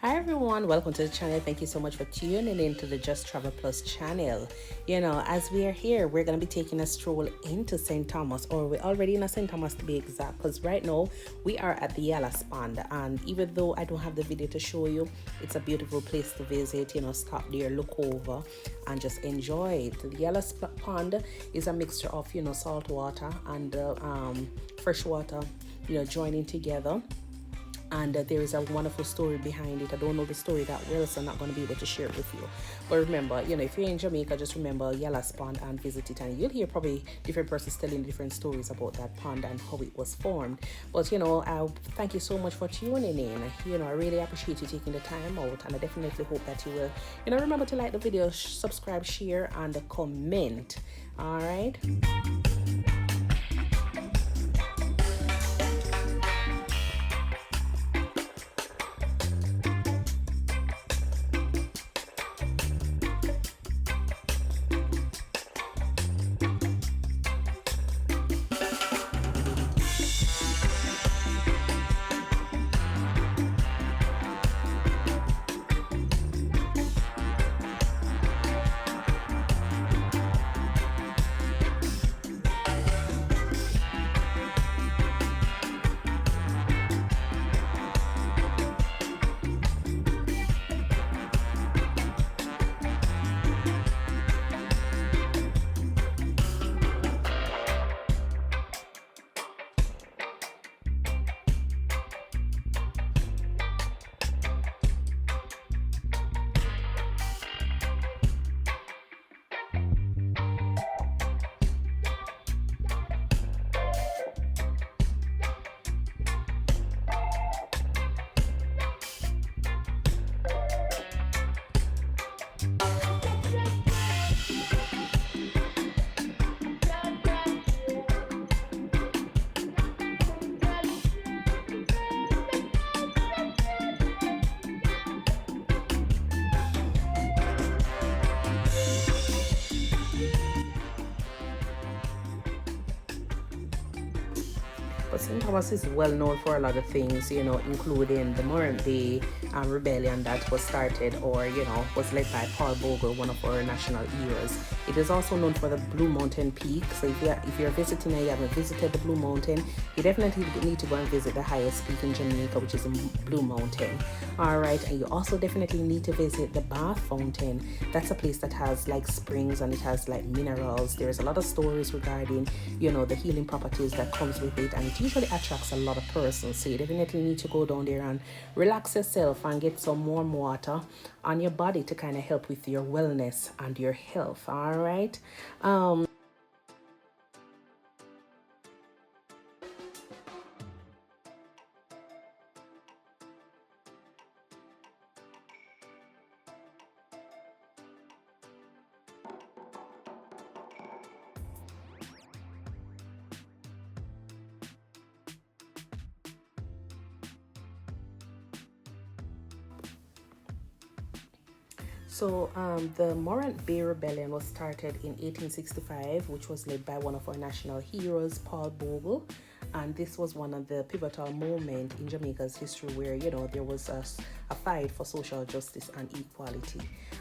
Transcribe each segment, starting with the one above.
Hi everyone, welcome to the channel. Thank you so much for tuning in to the Just Travel Plus channel. As we are here, we're going to be taking a stroll into St. Thomas, or we're already in a St. Thomas to be exact, because right now we are at the Yallahs pond, and even though I don't have the video to show you, it's a beautiful place to visit. Stop there, look over and just enjoy it. The Yallahs pond is a mixture of salt water and fresh water joining together. And there is a wonderful story behind it. I don't know the story that well, so I'm not going to be able to share it with you. But remember, if you're in Jamaica, just remember Yallahs Pond and visit it. And you'll hear probably different persons telling different stories about that pond and how it was formed. But, I thank you so much for tuning in. I really appreciate you taking the time out. And I definitely hope that you will, remember to like the video, subscribe, share, and comment. All right. But St. Thomas is well known for a lot of things, including the Morant rebellion that was started or, was led by Paul Bogle, one of our national heroes. It is also known for the Blue Mountain Peak. So if you're visiting and you haven't visited the Blue Mountain, you definitely need to go and visit the highest peak in Jamaica, which is the Blue Mountain. All right. And you also definitely need to visit the Bath Fountain. That's a place that has like springs and it has like minerals. There's a lot of stories regarding, the healing properties that comes with it. And it usually attracts a lot of persons, so you definitely need to go down there and relax yourself and get some warm water on your body to kind of help with your wellness and your health. All right. So the Morant Bay Rebellion was started in 1865, which was led by one of our national heroes, Paul Bogle. And this was one of the pivotal moments in Jamaica's history where, there was a fight for social justice and equality.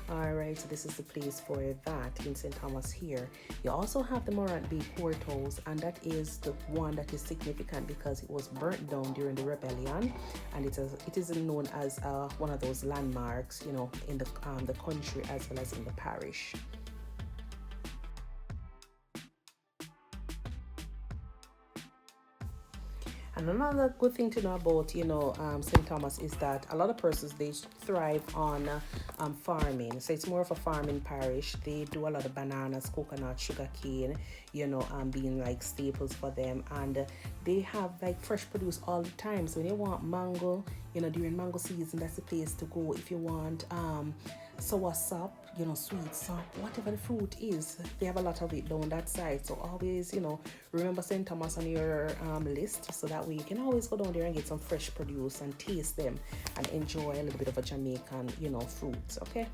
All right, so this is the place for that in St. Thomas here. You also have the Morant Bay Courthouse, and that is the one that is significant because it was burnt down during the rebellion, and it is known as one of those landmarks, in the country as well as in the parish. And another good thing to know about, St. Thomas is that a lot of persons, they thrive on farming. So it's more of a farming parish. They do a lot of bananas, coconut, sugar cane, being like staples for them. And they have like fresh produce all the time. So when you want mango, during mango season, that's the place to go. If you want sour sop, sweet sop, whatever the fruit is, they have a lot of it down that side. So always, remember St. Thomas on your list, so that way you can always go down there and get some fresh produce and taste them and enjoy a little bit of a Jamaican, fruits, okay?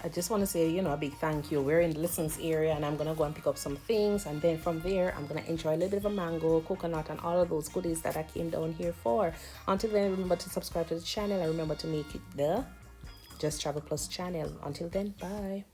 I just want to say, you know, a big thank you. We're in the Lysson's area, and I'm going to go and pick up some things. And then from there, I'm going to enjoy a little bit of a mango, coconut, and all of those goodies that I came down here for. Until then, remember to subscribe to the channel and remember to make it the Just Travel Plus channel. Until then, bye.